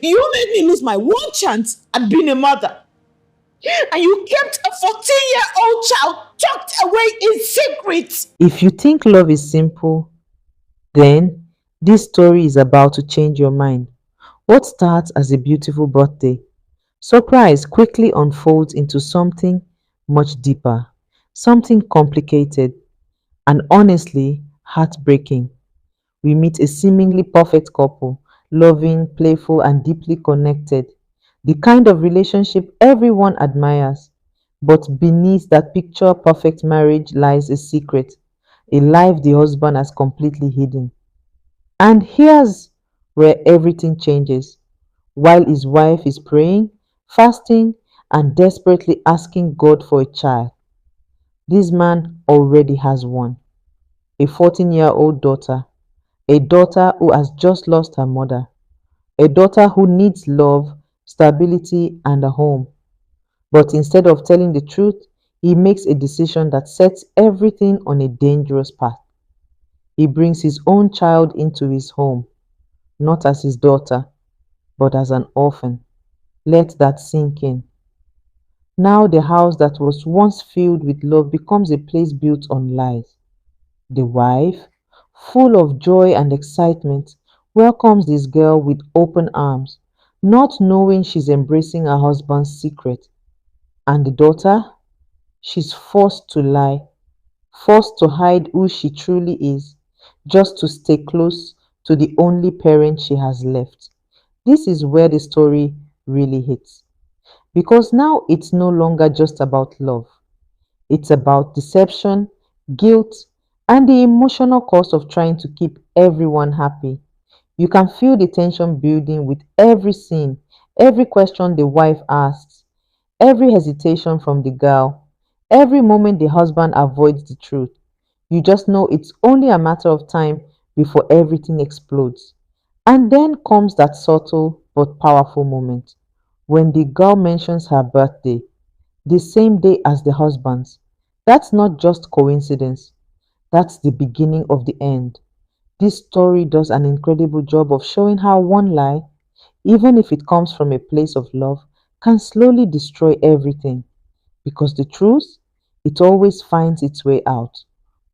You made me lose my one chance at being a mother. And you kept a 14-year-old child tucked away in secret. If you think love is simple, then this story is about to change your mind. What starts as a beautiful birthday surprise quickly unfolds into something much deeper, something complicated, and honestly heartbreaking. We meet a seemingly perfect couple, loving, playful, and deeply connected. The kind of relationship everyone admires. But beneath that picture perfect marriage lies a secret, a life the husband has completely hidden. And here's where everything changes. While his wife is praying, fasting, and desperately asking God for a child, this man already has one, a 14-year-old daughter, a daughter who has just lost her mother, a daughter who needs love, stability, and a home. But instead of telling the truth, he makes a decision that sets everything on a dangerous path. He brings his own child into his home, not as his daughter, but as an orphan. Let that sink in. Now, the house that was once filled with love becomes a place built on lies. The wife, full of joy and excitement, welcomes this girl with open arms, not knowing she's embracing her husband's secret. And the daughter, she's forced to lie, forced to hide who she truly is, just to stay close to the only parent she has left. This is where the story really hits. Because now it's no longer just about love, it's about deception, guilt, and the emotional cost of trying to keep everyone happy. You can feel the tension building with every scene, every question the wife asks, every hesitation from the girl, every moment the husband avoids the truth. You just know it's only a matter of time before everything explodes. And then comes that subtle but powerful moment when the girl mentions her birthday, the same day as the husband's. That's not just coincidence, that's the beginning of the end. This story does an incredible job of showing how one lie, even if it comes from a place of love, can slowly destroy everything. Because the truth, it always finds its way out.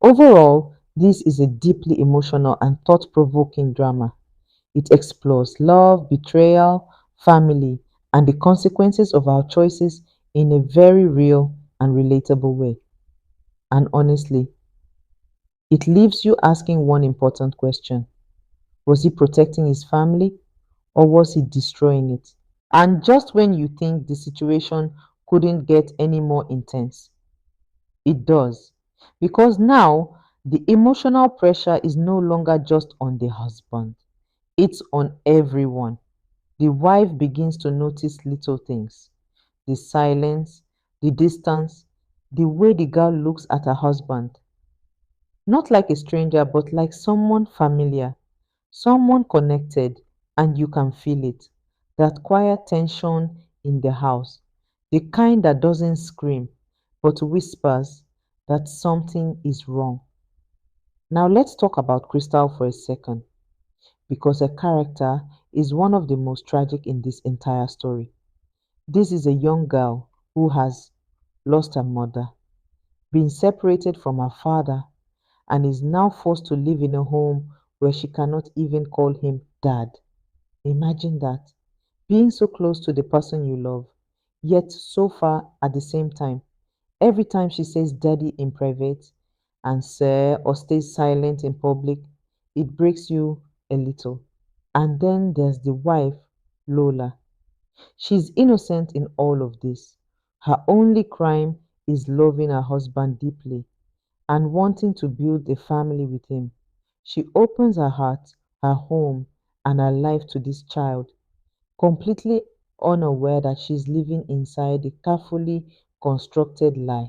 Overall, this is a deeply emotional and thought provoking drama. It explores love, betrayal, family, and the consequences of our choices in a very real and relatable way. And honestly, it leaves you asking one important question: was he protecting his family or was he destroying it? And just when you think the situation couldn't get any more intense, it does. Because now the emotional pressure is no longer just on the husband, it's on everyone. The wife begins to notice little things: the silence, the distance, the way the girl looks at her husband. Not like a stranger, but like someone familiar, someone connected, and you can feel it. That quiet tension in the house, the kind that doesn't scream, but whispers that something is wrong. Now let's talk about Crystal for a second, because her character is one of the most tragic in this entire story. This is a young girl who has lost her mother, been separated from her father, and is now forced to live in a home where she cannot even call him dad. Imagine that. Being so close to the person you love, yet so far at the same time. Every time she says daddy in private and sir or stays silent in public, it breaks you a little. And then there's the wife, Lola. She's innocent in all of this. Her only crime is loving her husband deeply and wanting to build a family with him. She opens her heart, her home, and her life to this child, completely unaware that she's living inside a carefully constructed lie.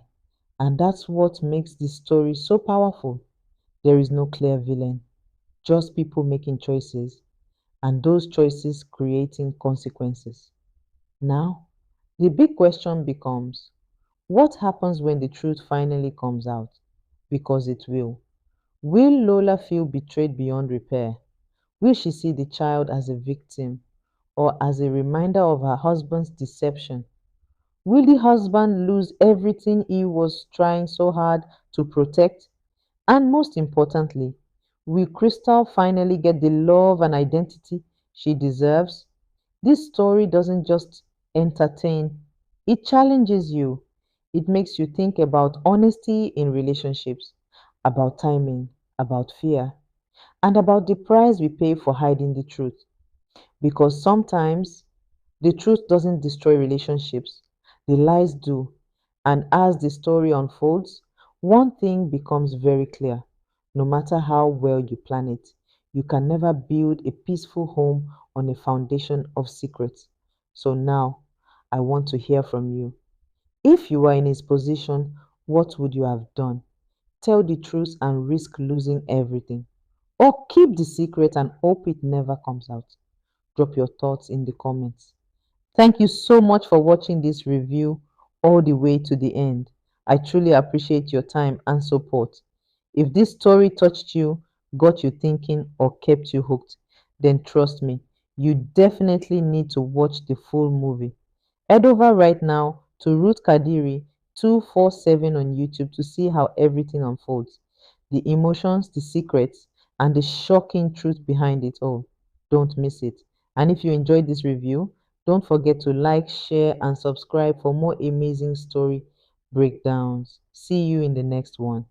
And that's what makes this story so powerful. There is no clear villain, just people making choices, and those choices creating consequences. Now, the big question becomes: what happens when the truth finally comes out? Because it will. Will Lola feel betrayed beyond repair? Will she see the child as a victim? or as a reminder of her husband's deception? Will the husband lose everything he was trying so hard to protect? And most importantly, will Crystal finally get the love and identity she deserves? This story doesn't just entertain, it challenges you. It makes you think about honesty in relationships, about timing, about fear, and about the price we pay for hiding the truth. Because sometimes the truth doesn't destroy relationships, the lies do. And as the story unfolds, one thing becomes very clear. No matter how well you plan it, you can never build a peaceful home on a foundation of secrets. So now, I want to hear from you. If you were in his position, what would you have done? Tell the truth and risk losing everything. Or keep the secret and hope it never comes out. Drop your thoughts in the comments. Thank you so much for watching this review all the way to the end. I truly appreciate your time and support. If this story touched you, got you thinking, or kept you hooked, then trust me, you definitely need to watch the full movie. Head over right now to Ruth Kadiri 247 on YouTube to see how everything unfolds, the emotions, the secrets, and the shocking truth behind it all. Don't miss it. And if you enjoyed this review, don't forget to like, share, and subscribe for more amazing story breakdowns. See you in the next one.